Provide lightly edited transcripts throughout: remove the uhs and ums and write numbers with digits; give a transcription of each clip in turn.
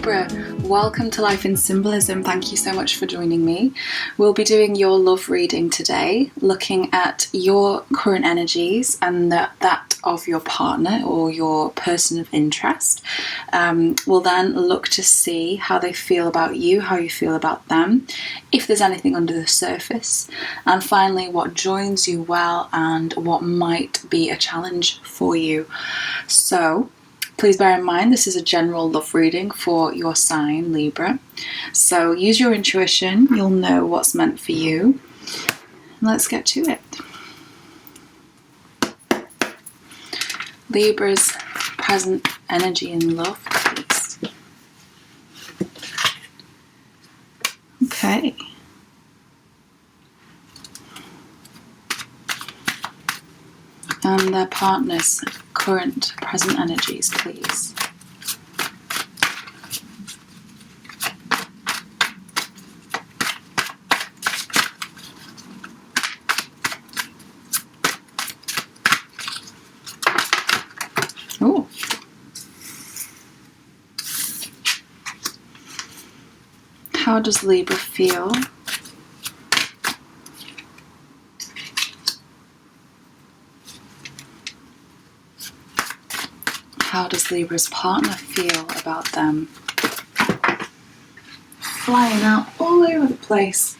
Libra, welcome to Life in Symbolism. Thank you so much for joining me. We'll be doing your love reading today, looking at your current energies and that of your partner or your person of interest. We'll then look to see how they feel about you, how you feel about them, if there's anything under the surface, and finally what joins you well and what might be a challenge for you. So please bear in mind this is a general love reading for your sign, Libra. So use your intuition, you'll know what's meant for you. Let's get to it. Libra's present energy in love, please. Okay. And their partner's current present energies, please. Ooh. How does Libra feel? How does Libra's partner feel about them? Flying out all over the place.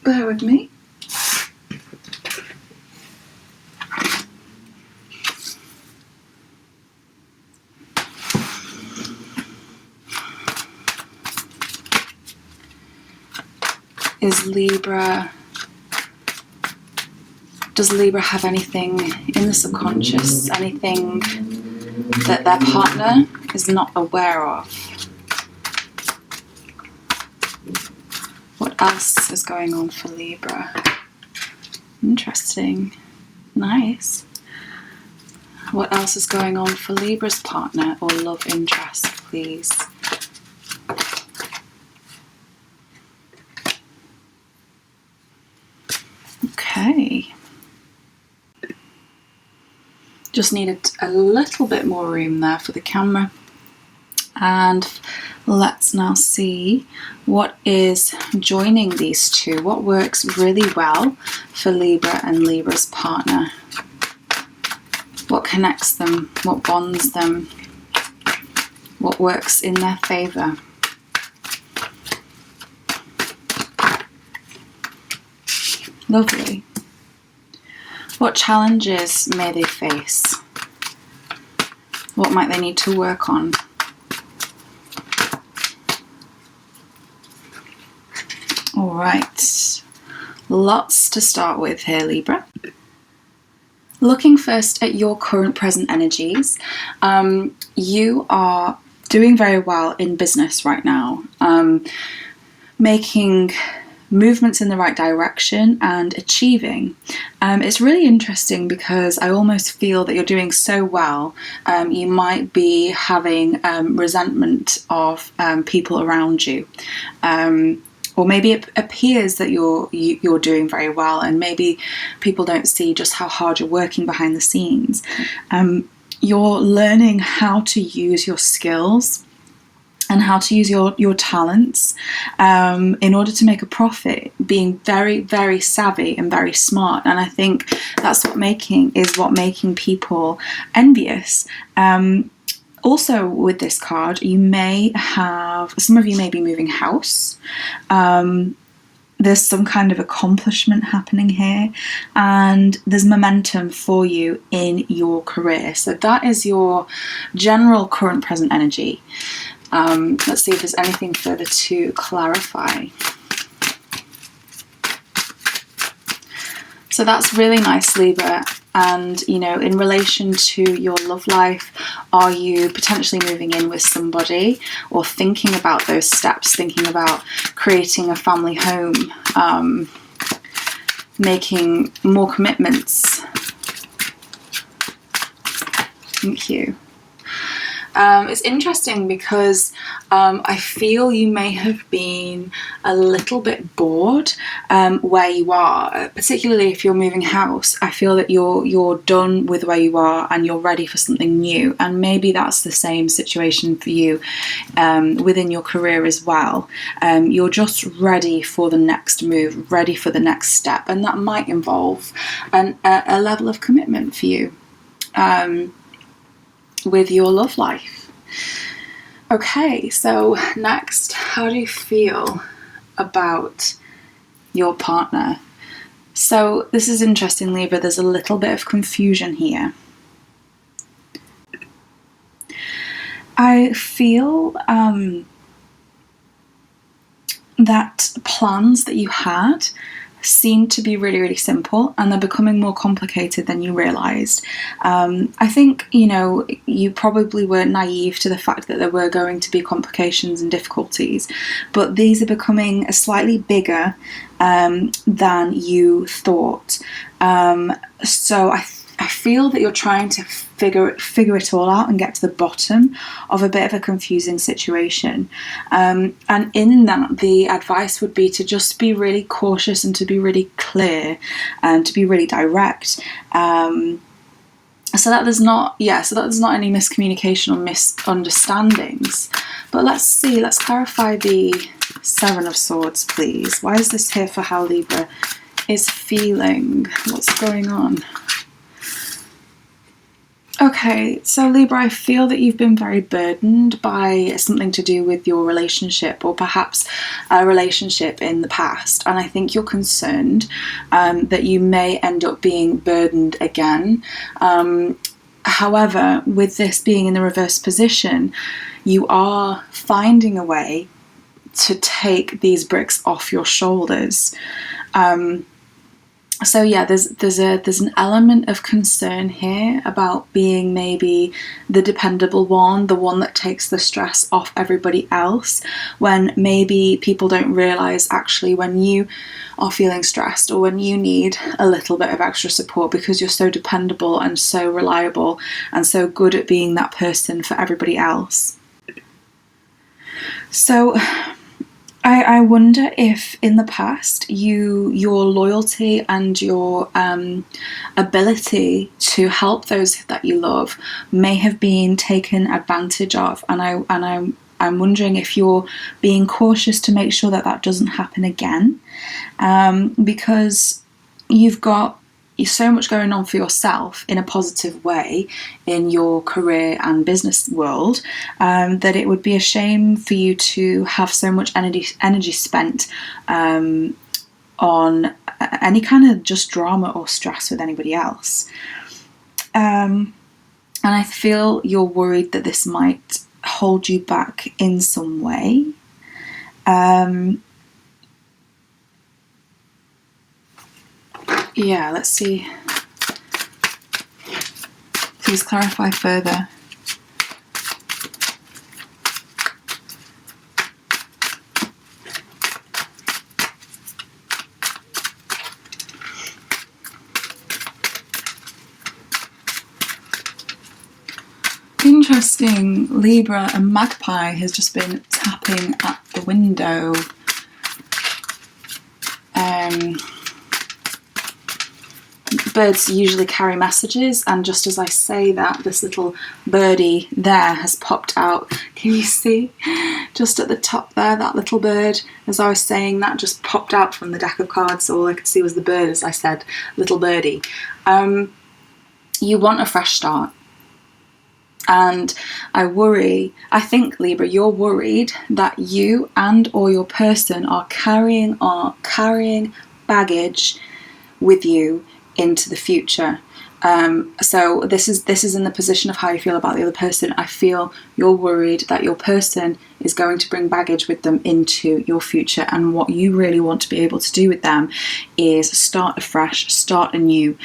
Bear with me. Does Libra have anything in the subconscious, anything that their partner is not aware of? What else is going on for Libra? Interesting. Nice. What else is going on for Libra's partner or love interest, please? Okay. Just needed a little bit more room there for the camera. And let's now see what is joining these two. What works really well for Libra and Libra's partner? What connects them? What bonds them? What works in their favour? Lovely. What challenges may they face? What might they need to work on? All right, lots to start with here, Libra. Looking first at your current present energies, you are doing very well in business right now, making movements in the right direction and achieving. It's really interesting because I almost feel that you're doing so well, you might be having resentment of people around you. Or maybe it appears that you're doing very well, and maybe people don't see just how hard you're working behind the scenes. You're learning how to use your skills and how to use your talents in order to make a profit, being very, very savvy and very smart. And I think that's what making people envious. Also with this card, some of you may be moving house. There's some kind of accomplishment happening here, and there's momentum for you in your career. So that is your general current present energy. Let's see if there's anything further to clarify. So that's really nice, Libra. And, you know, in relation to your love life, are you potentially moving in with somebody or thinking about those steps, thinking about creating a family home, making more commitments? Thank you. It's interesting because I feel you may have been a little bit bored where you are, particularly if you're moving house. I feel that you're done with where you are and you're ready for something new, and maybe that's the same situation for you within your career as well. You're just ready for the next move, ready for the next step, and that might involve a level of commitment for you with your love life. Okay, so next, how do you feel about your partner? So this is interesting, Libra. There's a little bit of confusion here. I feel that plans that you had seem to be really, really simple, and they're becoming more complicated than you realised. I think, you probably were naive to the fact that there were going to be complications and difficulties, but these are becoming slightly bigger than you thought. So I feel that you're trying to figure it all out and get to the bottom of a bit of a confusing situation. And in that, the advice would be to just be really cautious and to be really clear and to be really direct. So that there's not any miscommunication or misunderstandings. But let's clarify the Seven of Swords, please. Why is this here for how Libra is feeling? What's going on? Okay, so Libra, I feel that you've been very burdened by something to do with your relationship, or perhaps a relationship in the past, and I think you're concerned that you may end up being burdened again. However, with this being in the reverse position, you are finding a way to take these bricks off your shoulders. So yeah, there's an element of concern here about being maybe the dependable one, the one that takes the stress off everybody else, when maybe people don't realise actually when you are feeling stressed or when you need a little bit of extra support, because you're so dependable and so reliable and so good at being that person for everybody else. So I wonder if in the past your loyalty and your ability to help those that you love may have been taken advantage of, and I'm wondering if you're being cautious to make sure that doesn't happen again, because you've got so much going on for yourself in a positive way in your career and business world, that it would be a shame for you to have so much energy spent on any kind of just drama or stress with anybody else. And I feel you're worried that this might hold you back in some way. Yeah, let's see. Please clarify further. Interesting, Libra, a magpie has just been tapping at the window. Birds usually carry messages, and just as I say that, this little birdie there has popped out. Can you see? Just at the top there, that little bird, as I was saying that, just popped out from the deck of cards. All I could see was the bird, as I said, little birdie. You want a fresh start. And I think, Libra, you're worried that you and or your person are carrying baggage with you into the future. So this is in the position of how you feel about the other person. I feel you're worried that your person is going to bring baggage with them into your future, and what you really want to be able to do with them is start afresh, start anew,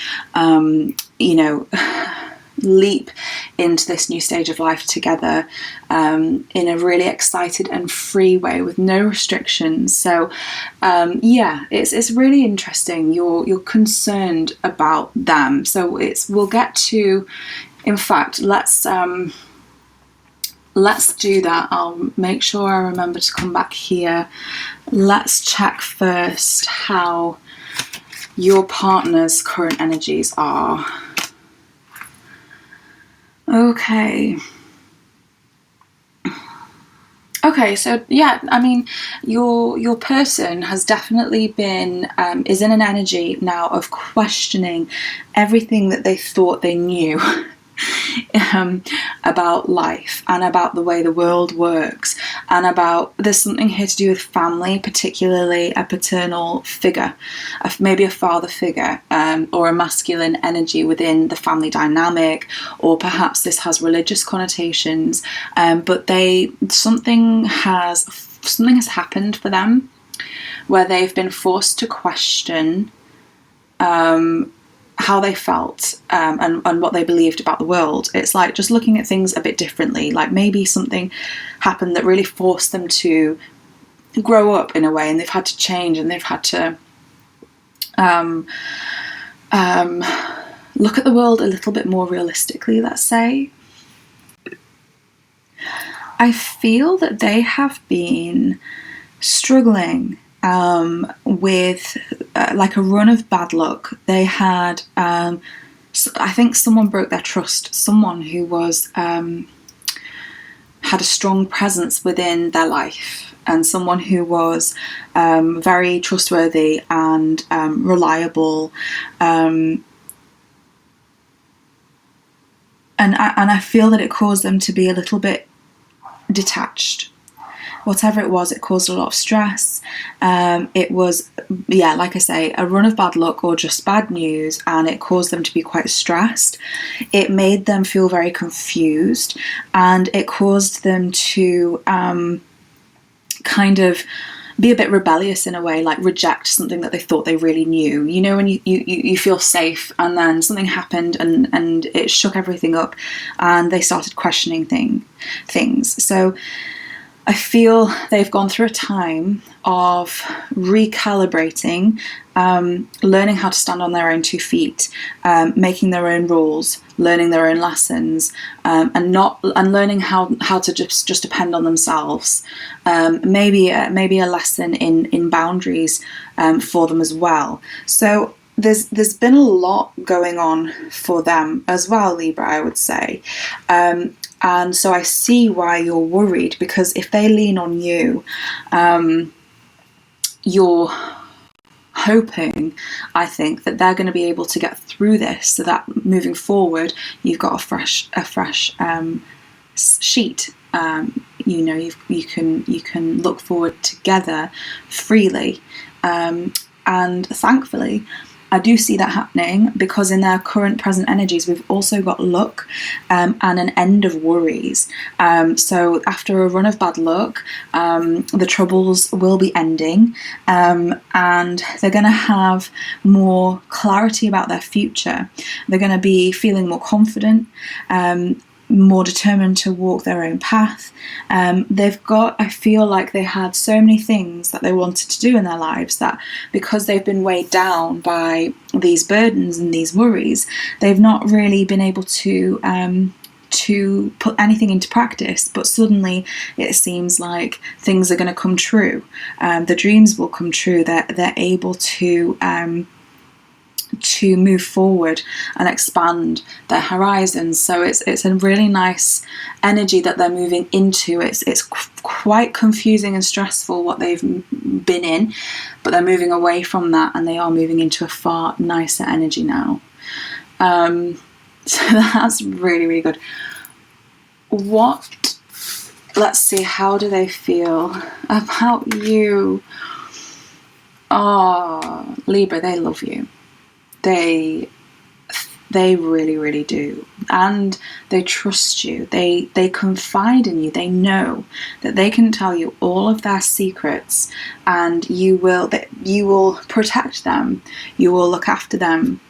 leap into this new stage of life together in a really excited and free way with no restrictions. So it's really interesting. You're concerned about them. So we'll get to, in fact, let's let's do that. I'll make sure I remember to come back here. Let's check first how your partner's current energies are. Okay. Okay, so yeah, I mean, your person has definitely been, is in an energy now of questioning everything that they thought they knew about life and about the way the world works, and about, there's something here to do with family, particularly a paternal figure, maybe a father figure, or a masculine energy within the family dynamic, or perhaps this has religious connotations, but something has happened for them where they've been forced to question how they felt, and what they believed about the world. It's like just looking at things a bit differently. Like maybe something happened that really forced them to grow up in a way, and they've had to change, and they've had to look at the world a little bit more realistically, let's say. I feel that they have been struggling with like a run of bad luck. They had, I think someone broke their trust, someone who was had a strong presence within their life, and someone who was very trustworthy and reliable, and I feel that it caused them to be a little bit detached. Whatever it was, it caused a lot of stress. It was, yeah, like I say, a run of bad luck or just bad news, and it caused them to be quite stressed. It made them feel very confused, and it caused them to kind of be a bit rebellious in a way, like reject something that they thought they really knew. You know, when you feel safe, and then something happened and it shook everything up, and they started questioning things. So I feel they've gone through a time of recalibrating, learning how to stand on their own 2 feet, making their own rules, learning their own lessons, and learning how to just depend on themselves. Maybe a lesson in boundaries for them as well. So there's been a lot going on for them as well, Libra, I would say. And so I see why you're worried, because if they lean on you, you're hoping, I think, that they're going to be able to get through this, so that moving forward, you've got a fresh sheet. You know, you can look forward together freely, and thankfully, I do see that happening, because in their current present energies, we've also got luck, and an end of worries. So after a run of bad luck, the troubles will be ending, and they're going to have more clarity about their future. They're going to be feeling more confident, more determined to walk their own path. I feel like they had so many things that they wanted to do in their lives, that because they've been weighed down by these burdens and these worries, they've not really been able to put anything into practice. But suddenly it seems like things are going to come true. The dreams will come true. They're able to move forward and expand their horizons. So it's a really nice energy that they're moving into. It's quite confusing and stressful what they've been in, but they're moving away from that, and they are moving into a far nicer energy now. So that's really, really good. Let's see, how do they feel about you? Oh, Libra, they love you. They really, really do, and they trust you. They confide in you. They know that they can tell you all of their secrets, and you will protect them. You will look after them.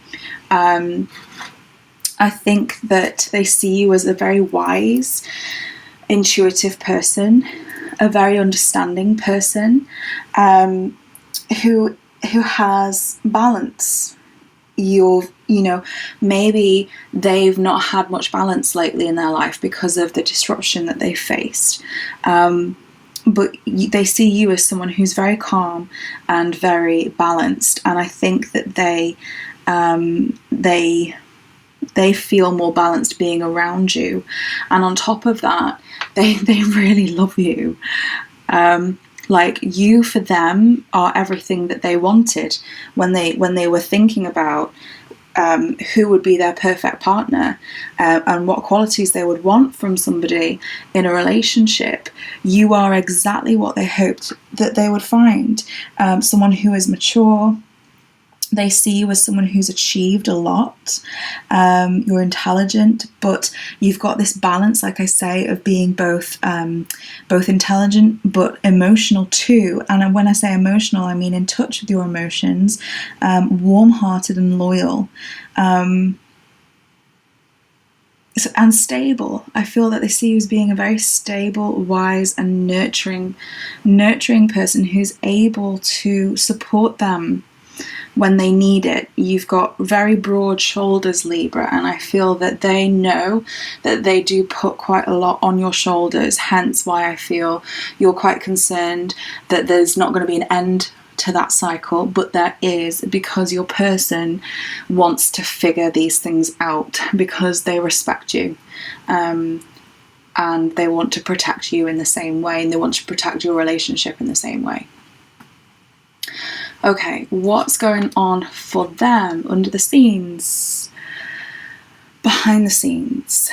I think that they see you as a very wise, intuitive person, a very understanding person, who has balance maybe they've not had much balance lately in their life because of the disruption that they faced. But they see you as someone who's very calm and very balanced, and I think that they feel more balanced being around you. And on top of that, they really love you. Like, you for them are everything that they wanted when they were thinking about who would be their perfect partner, and what qualities they would want from somebody in a relationship. You are exactly what they hoped that they would find. Someone who is mature. They see you as someone who's achieved a lot. You're intelligent, but you've got this balance, like I say, of being both intelligent but emotional too. And when I say emotional, I mean in touch with your emotions, warm-hearted and loyal, and stable. I feel that they see you as being a very stable, wise, and nurturing person who's able to support them when they need it. You've got very broad shoulders, Libra, and I feel that they know that they do put quite a lot on your shoulders, hence why I feel you're quite concerned that there's not going to be an end to that cycle, but there is, because your person wants to figure these things out because they respect you, and they want to protect you in the same way, and they want to protect your relationship in the same way. Okay, what's going on for them under the scenes, behind the scenes?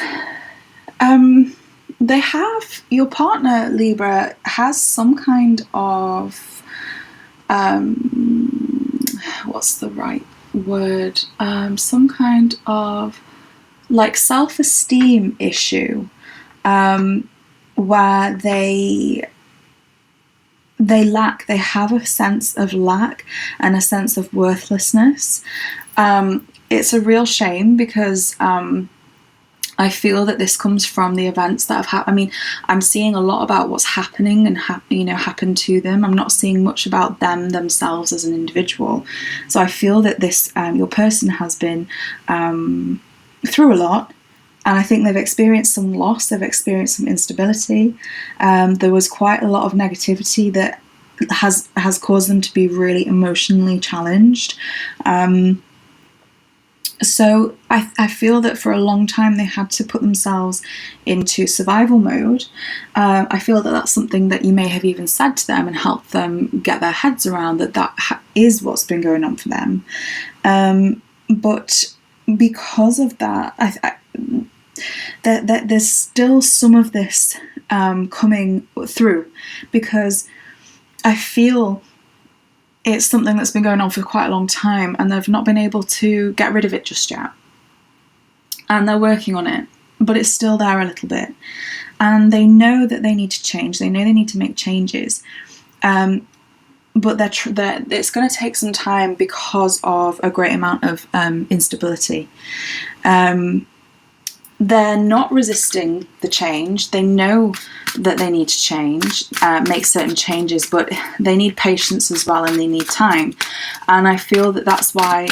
They have, your partner, Libra, has some kind of, what's the right word? Some kind of like self-esteem issue, where they have a sense of lack and a sense of worthlessness. It's a real shame because I feel that this comes from the events that have happened. I mean, I'm seeing a lot about what's happening and happened to them. I'm not seeing much about them themselves as an individual. So I feel that this your person has been through a lot. And I think they've experienced some loss, they've experienced some instability. There was quite a lot of negativity that has caused them to be really emotionally challenged. So I feel that for a long time they had to put themselves into survival mode. I feel that that's something that you may have even said to them and helped them get their heads around, that is what's been going on for them. But because of that, there's still some of this coming through, because I feel it's something that's been going on for quite a long time and they've not been able to get rid of it just yet. And they're working on it, but it's still there a little bit. And they know that they need to change. They know they need to make changes. But it's going to take some time because of a great amount of instability. They're not resisting the change. They know that they need to change, make certain changes, but they need patience as well, and they need time. And I feel that that's why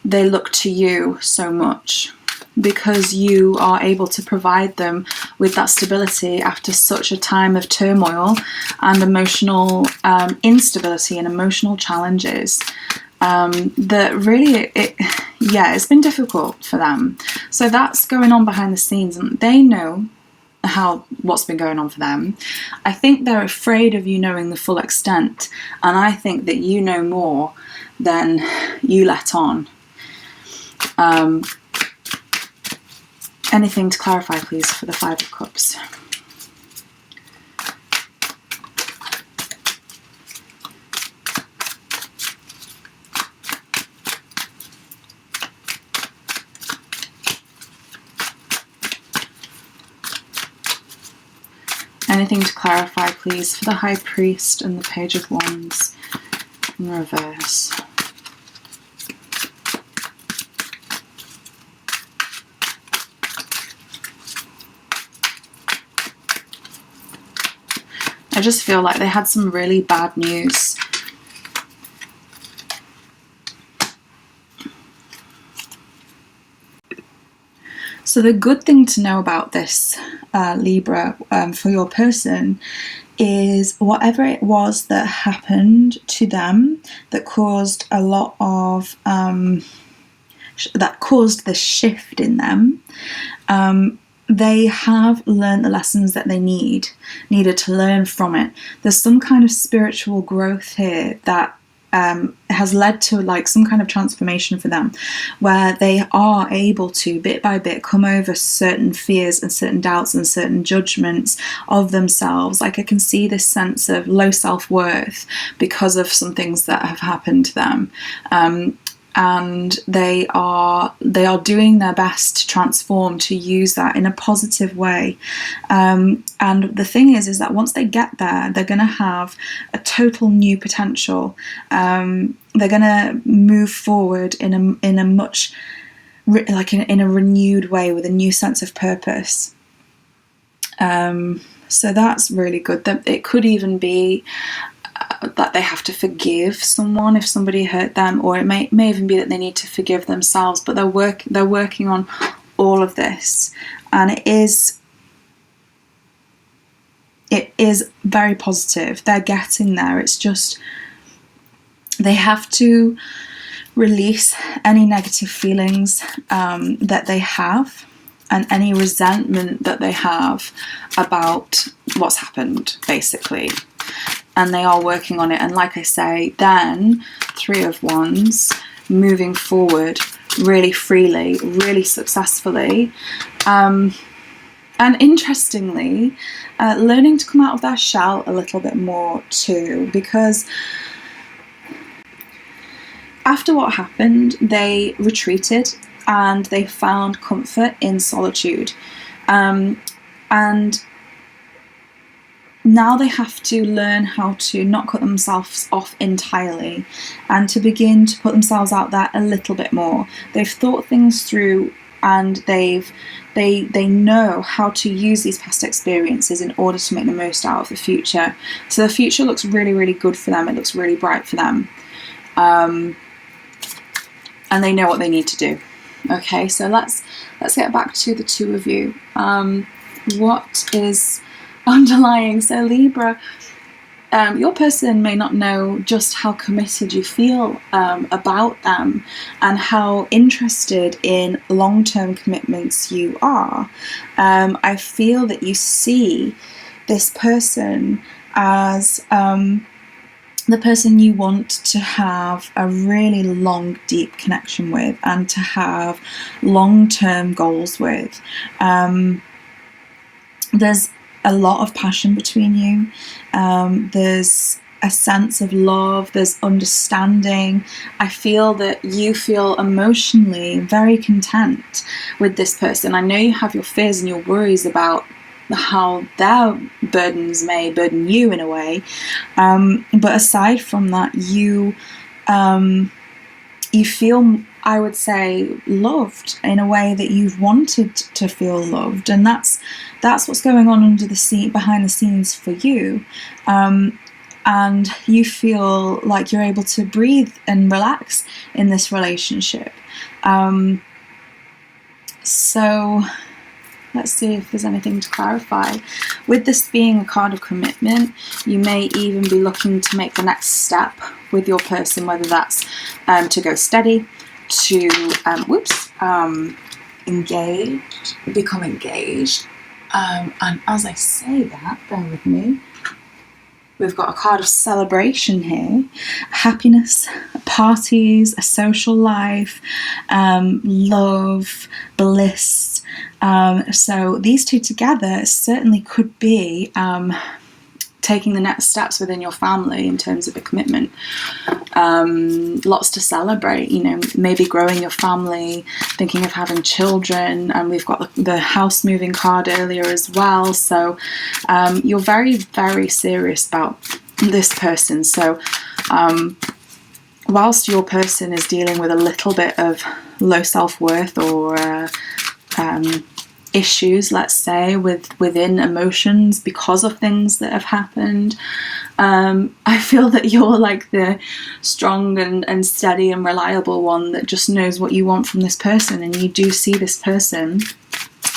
they look to you so much, because you are able to provide them with that stability after such a time of turmoil and emotional instability and emotional challenges. That really, it's been difficult for them. So that's going on behind the scenes, and they know what's been going on for them. I think they're afraid of you knowing the full extent, and I think that you know more than you let on. Anything to clarify, please, for the Five of Cups? Anything to clarify, please, for the High Priest and the Page of Wands in reverse? I just feel like they had some really bad news So the good thing to know about this Libra for your person is whatever it was that happened to them that caused a lot of that caused the shift in them, they have learned the lessons that they needed to learn from it. There's some kind of spiritual growth here that has led to like some kind of transformation for them, where they are able to bit by bit come over certain fears and certain doubts and certain judgments of themselves. Like I can see this sense of low self-worth because of some things that have happened to them, and they are doing their best to transform, to use that in a positive way. And the thing is that once they get there, they're going to have a total new potential. They're going to move forward in a much in a renewed way with a new sense of purpose. So that's really good. That it could even be that they have to forgive someone if somebody hurt them, or it may even be that they need to forgive themselves. But they're working on all of this, and it is very positive. They're getting there. It's just they have to release any negative feelings that they have, and any resentment that they have about what's happened, basically. And they are working on it. And like I say, then Three of Wands, moving forward really freely, really successfully. And interestingly, learning to come out of their shell a little bit more too, because after what happened, they retreated and they found comfort in solitude. And now they have to learn how to not cut themselves off entirely and to begin to put themselves out there a little bit more. They've thought things through, and they know how to use these past experiences in order to make the most out of the future. So the future looks really, really good for them. It looks really bright for them. And they know what they need to do. Okay, so let's get back to the two of you. What is underlying? So Libra, your person may not know just how committed you feel about them and how interested in long-term commitments you are. I feel that you see this person as the person you want to have a really long, deep connection with and to have long-term goals with. There's a lot of passion between you. There's a sense of love, there's understanding. I feel that you feel emotionally very content with this person. I know you have your fears and your worries about how their burdens may burden you in a way, but aside from that, you feel, I would say, loved in a way that you've wanted to feel loved, and that's what's going on under the scene, behind the scenes for you. And you feel like you're able to breathe and relax in this relationship. So let's see if there's anything to clarify. With this being a card of commitment, you may even be looking to make the next step with your person, whether that's to go steady, to engage, become engaged. And as I say that, bear with me, we've got a card of celebration here, happiness, parties, a social life, love, bliss. So these two together certainly could be taking the next steps within your family in terms of a commitment. Lots to celebrate, maybe growing your family, thinking of having children, and we've got the house moving card earlier as well. So you're very, very serious about this person. So whilst your person is dealing with a little bit of low self-worth or issues, let's say, within emotions because of things that have happened, I feel that you're like the strong and steady and reliable one that just knows what you want from this person, and you do see this person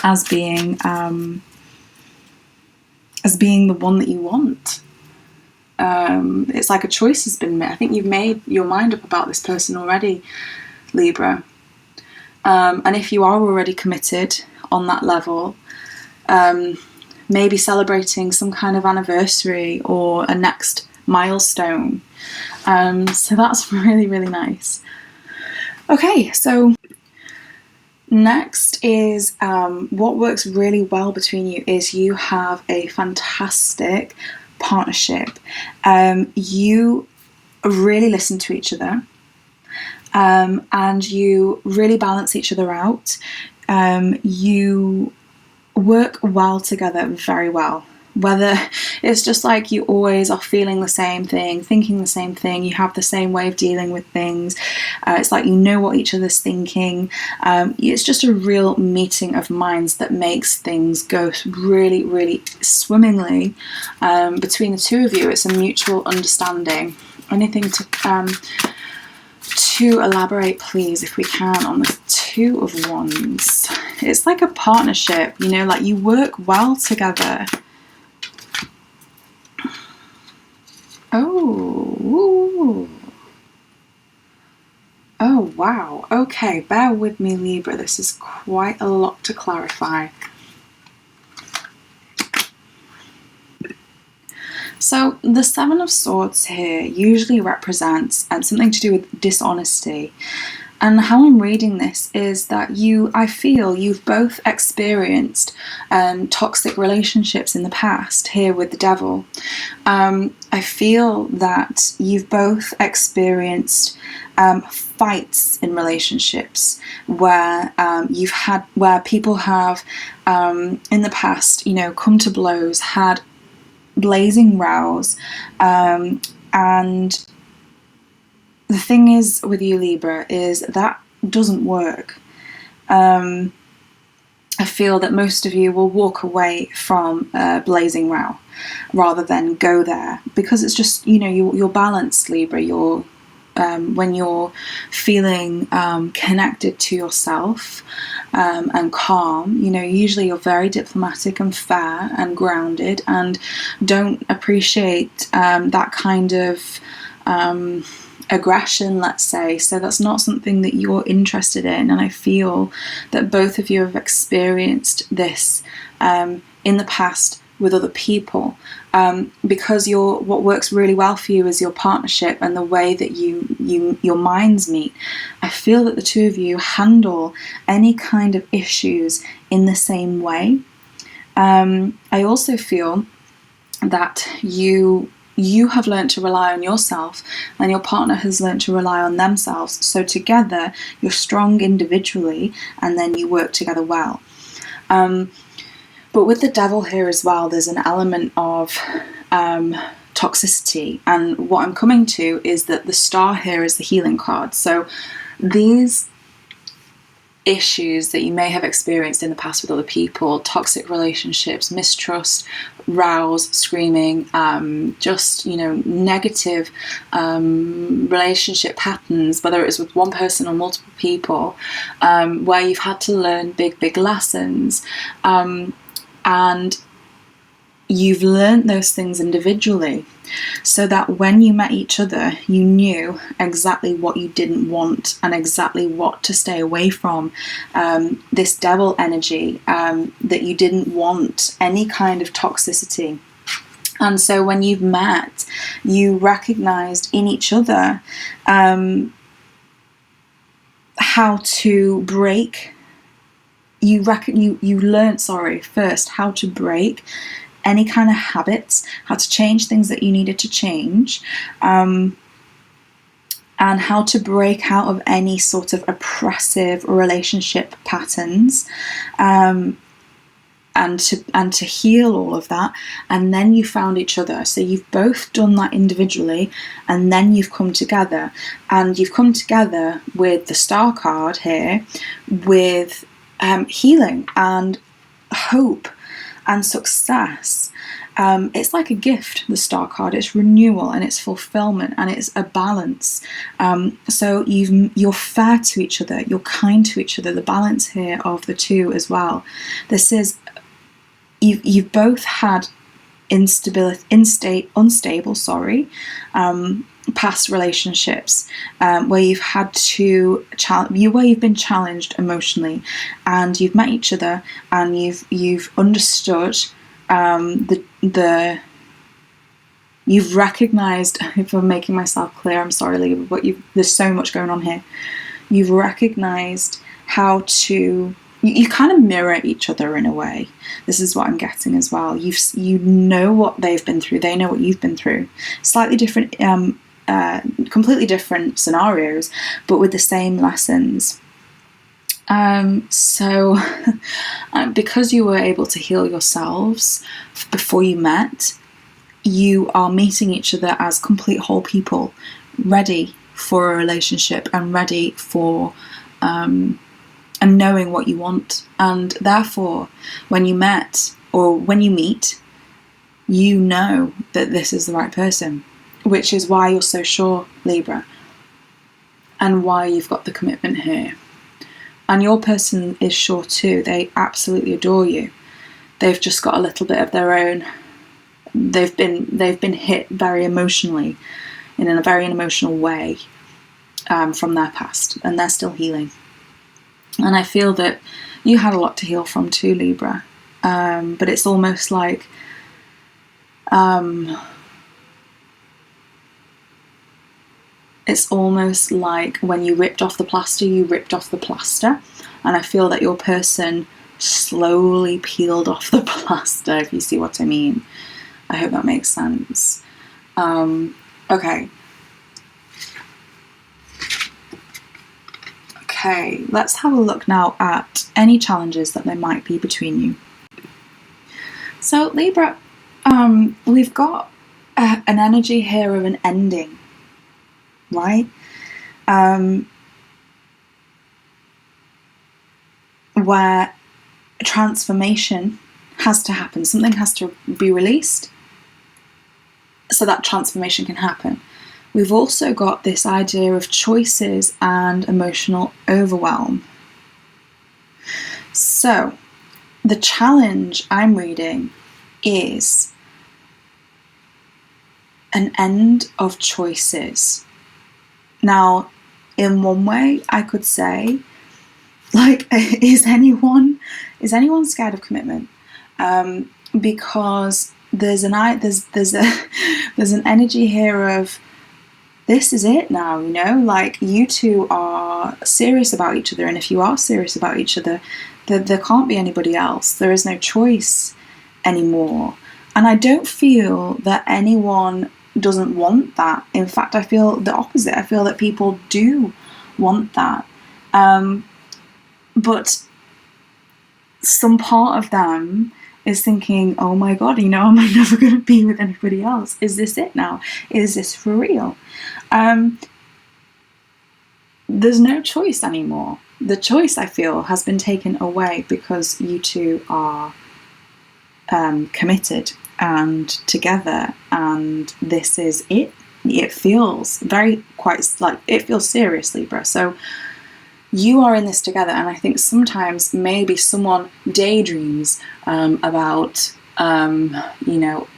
as being the one that you want. It's like a choice has been made. I think you've made your mind up about this person already, Libra. And if you are already committed on that level, maybe celebrating some kind of anniversary or a next milestone. So that's really, really nice. Okay, so next is what works really well between you is you have a fantastic partnership. You really listen to each other, and you really balance each other out. You work well together, very well. Whether it's just like you always are feeling the same thing, thinking the same thing, you have the same way of dealing with things. It's like you know what each other's thinking. It's just a real meeting of minds that makes things go really, really swimmingly between the two of you. It's a mutual understanding. Anything to elaborate, please, if we can, on the Two of Wands? It's like a partnership, you know, like you work well together. Oh, oh, wow. Okay, bear with me, Libra. This is quite a lot to clarify. So the Seven of Swords here usually represents something to do with dishonesty. And how I'm reading this is that I feel you've both experienced toxic relationships in the past here with the Devil. I feel that you've both experienced fights in relationships where where people have in the past, you know, come to blows, had blazing rows, and the thing is with you, Libra, is that doesn't work. I feel that most of you will walk away from a blazing row rather than go there, because it's just, you know, you're balanced, Libra. You're when you're feeling connected to yourself and calm, you know, usually you're very diplomatic and fair and grounded, and don't appreciate that kind of aggression, let's say. So that's not something that you're interested in, and I feel that both of you have experienced this in the past with other people, because what works really well for you is your partnership and the way that your minds meet. I feel that the two of you handle any kind of issues in the same way. I also feel that you have learned to rely on yourself, and your partner has learned to rely on themselves. So together, you're strong individually, and then you work together well. But with the Devil here as well, there's an element of toxicity. And what I'm coming to is that the Star here is the healing card. So these issues that you may have experienced in the past with other people, toxic relationships, mistrust, rows, screaming, just, you know, negative relationship patterns, whether it was with one person or multiple people, where you've had to learn big lessons, and you've learned those things individually, so that when you met each other, you knew exactly what you didn't want and exactly what to stay away from. This Devil energy, that you didn't want any kind of toxicity. And so when you've met, you recognized in each other how to break. You learned first how to break any kind of habits, how to change things that you needed to change, and how to break out of any sort of oppressive relationship patterns, and to heal all of that. And then you found each other. So you've both done that individually, and then you've come together. And you've come together with the Star card here, with healing and hope. And success, it's like a gift, the Star card. It's renewal and it's fulfillment and it's a balance. So you're fair to each other, you're kind to each other. The balance here of the two as well. This is, you've both had unstable past relationships, where you've had to where you've been challenged emotionally, and you've met each other and you've understood you've recognized, if I'm making myself clear, I'm sorry, Libra, but there's so much going on here. You've recognized how to, you kind of mirror each other in a way. This is what I'm getting as well. You know what they've been through, they know what you've been through. Slightly different, completely different scenarios, but with the same lessons. So because you were able to heal yourselves before you met, you are meeting each other as complete whole people, ready for a relationship and ready for and knowing what you want. And therefore, when you met or when you meet, you know that this is the right person, which is why you're so sure, Libra, and why you've got the commitment here. And your person is sure too. They absolutely adore you. They've just got a little bit of their own. They've been hit very emotionally, in a very emotional way, from their past, and they're still healing. And I feel that you had a lot to heal from too, Libra. But it's almost like when you ripped off the plaster, you ripped off the plaster. And I feel that your person slowly peeled off the plaster, if you see what I mean. I hope that makes sense. Okay. Okay, let's have a look now at any challenges that there might be between you. So Libra, we've got an energy here of an ending, right? Where transformation has to happen. Something has to be released so that transformation can happen. We've also got this idea of choices and emotional overwhelm. So the challenge I'm reading is an end of choices. Now, in one way, I could say, like, is anyone scared of commitment? Because there's an energy here of, this is it now, you know, like you two are serious about each other, and if you are serious about each other, there can't be anybody else. There is no choice anymore. And I don't feel that anyone doesn't want that. In fact, I feel the opposite. I feel that people do want that. But some part of them is thinking, oh my God, you know, am I never going to be with anybody else? Is this it now? Is this for real? There's no choice anymore. The choice, I feel, has been taken away because you two are committed and together, and this is it. It feels it feels serious, Libra. So you are in this together, and I think sometimes maybe someone daydreams about, you know,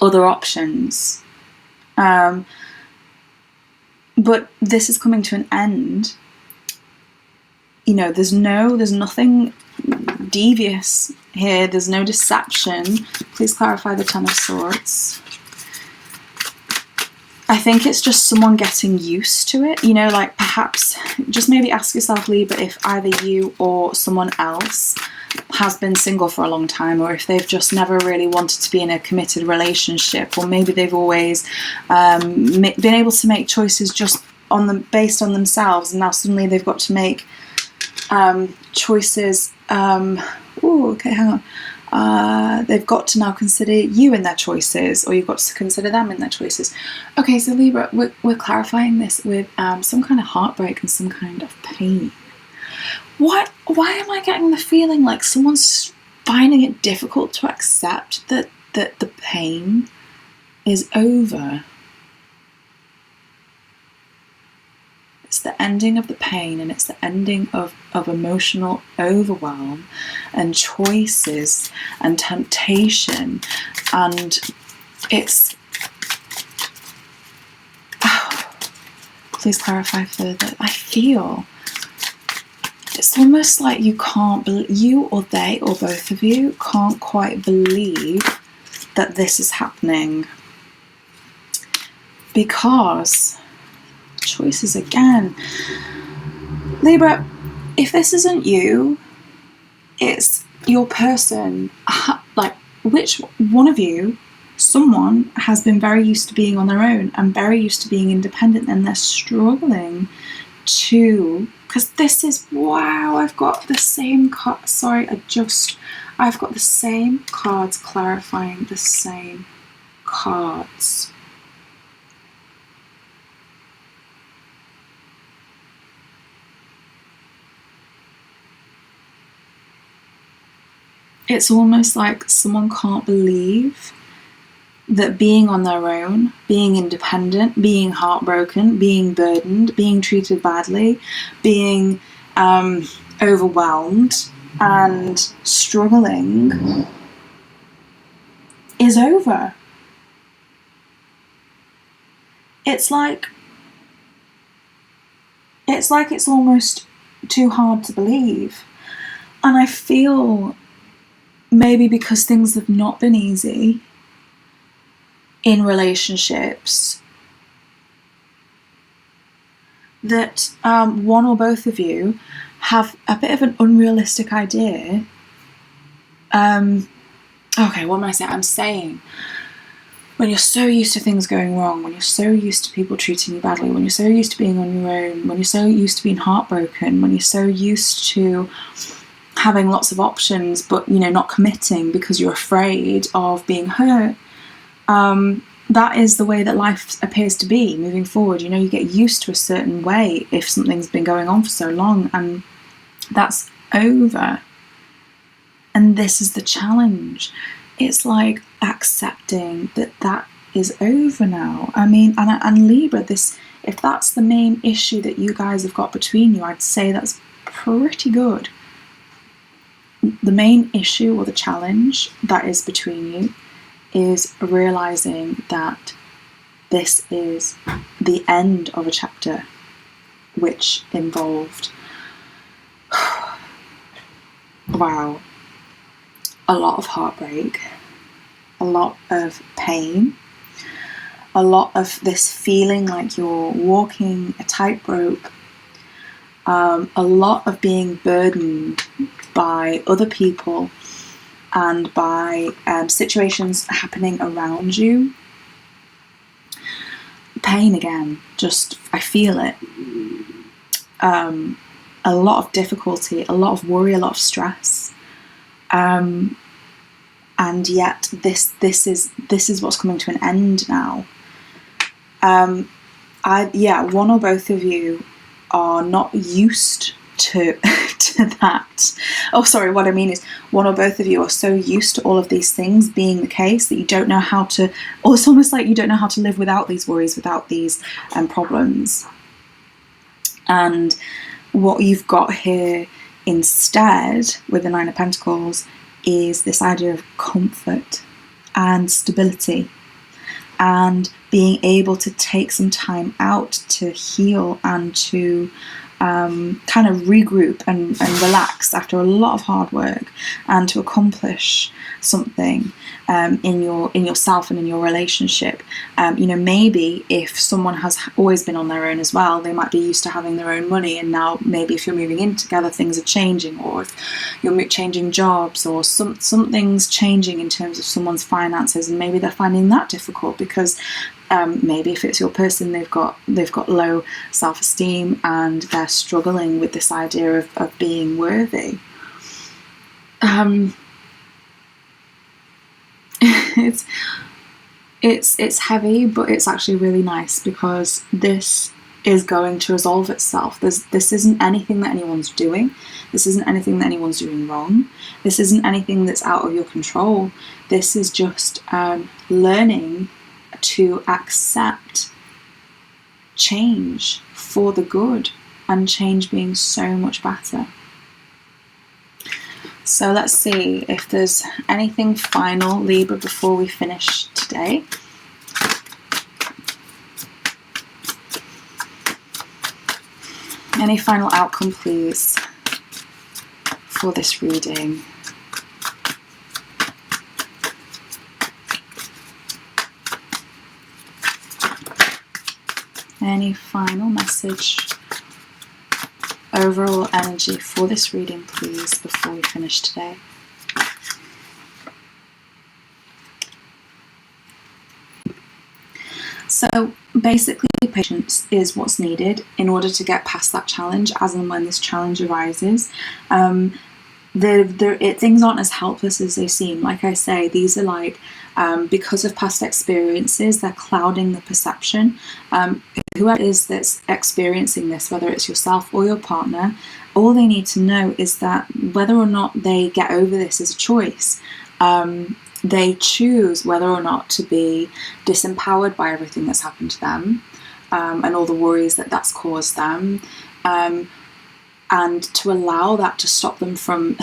other options. But this is coming to an end. You know, there's nothing devious here. There's no deception. Please clarify the Ten of Swords. I think it's just someone getting used to it, you know, like perhaps just maybe ask yourself, Libra, if either you or someone else has been single for a long time, or if they've just never really wanted to be in a committed relationship, or maybe they've always been able to make choices just based on themselves, and now suddenly they've got to make choices. Okay, hang on. They've got to now consider you in their choices, or you've got to consider them in their choices. Okay, so Libra, we're clarifying this with some kind of heartbreak and some kind of pain. Why am I getting the feeling like someone's finding it difficult to accept that the pain is over. It's the ending of the pain, and it's the ending of emotional overwhelm and choices and temptation. And it's... please clarify further. I feel it's almost like you or they or both of you can't quite believe that this is happening, because choices again. Libra, if this isn't you, it's your person. Like, which one of you, someone has been very used to being on their own and very used to being independent, and they're struggling to, because this is, wow, I've got the same card. Sorry, I've got the same cards clarifying the same cards. It's almost like someone can't believe that being on their own, being independent, being heartbroken, being burdened, being treated badly, being overwhelmed and struggling is over. It's like it's almost too hard to believe. And I feel, maybe because things have not been easy in relationships, that one or both of you have a bit of an unrealistic idea. Okay, what am I saying? I'm saying, when you're so used to things going wrong, when you're so used to people treating you badly, when you're so used to being on your own, when you're so used to being heartbroken, when you're so used to having lots of options but not committing because you're afraid of being hurt, that is the way that life appears to be moving forward. You get used to a certain way if something's been going on for so long, and that's over. And this is the challenge. It's like accepting that is over now. I mean, and Libra, if that's the main issue that you guys have got between you, I'd say that's pretty good. The main issue or the challenge that is between you is realizing that this is the end of a chapter which involved, wow, a lot of heartbreak, a lot of pain, a lot of this feeling like you're walking a tightrope, a lot of being burdened by other people and by situations happening around you. Pain again, just, I feel it. A lot of difficulty, a lot of worry, a lot of stress. And yet this is what's coming to an end now. One or both of you are not used to that. Oh, sorry, what I mean is, one or both of you are so used to all of these things being the case that you don't know how to, or it's almost like you don't know how to live without these worries, without these problems. And what you've got here instead with the Nine of Pentacles is this idea of comfort and stability, and being able to take some time out to heal and to kind of regroup and relax after a lot of hard work, and to accomplish something in yourself and in your relationship. Maybe if someone has always been on their own as well, they might be used to having their own money, and now maybe if you're moving in together, things are changing, or if you're changing jobs, or something's changing in terms of someone's finances, and maybe they're finding that difficult because maybe if it's your person, they've got low self-esteem and they're struggling with this idea of being worthy. It's heavy, but it's actually really nice, because this is going to resolve itself. This isn't anything that anyone's doing. This isn't anything that anyone's doing wrong. This isn't anything that's out of your control. This is just learning to accept change for the good, and change being so much better. So let's see if there's anything final, Libra, before we finish today. Any final outcome, please, for this reading? Any final message, overall energy for this reading, please, before we finish today? So basically, patience is what's needed in order to get past that challenge, as and when this challenge arises. Things aren't as helpless as they seem. Like I say, these are like, because of past experiences, they're clouding the perception. Whoever it is that's experiencing this, whether it's yourself or your partner, all they need to know is that whether or not they get over this is a choice. They choose whether or not to be disempowered by everything that's happened to them, and all the worries that that's caused them, and to allow that to stop them from,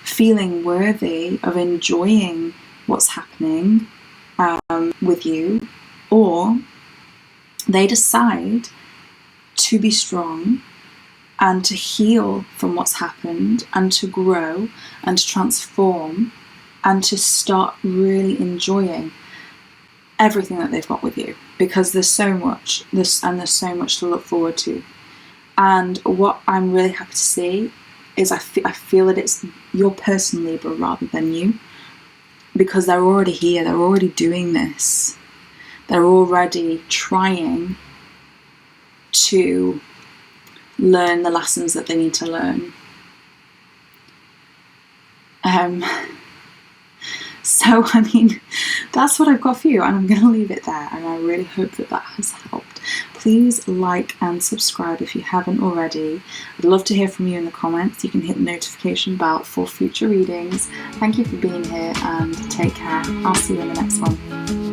feeling worthy of enjoying what's happening with you, or they decide to be strong and to heal from what's happened and to grow and to transform and to start really enjoying everything that they've got with you, because there's so much, there's so much to look forward to. And what I'm really happy to see is I feel that it's your person, Libra, rather than you, because they're already here, they're already doing this, they're already trying to learn the lessons that they need to learn. So, that's what I've got for you, and I'm going to leave it there, and I really hope that that has helped. Please like and subscribe if you haven't already. I'd love to hear from you in the comments. You can hit the notification bell for future readings. Thank you for being here, and take care. I'll see you in the next one.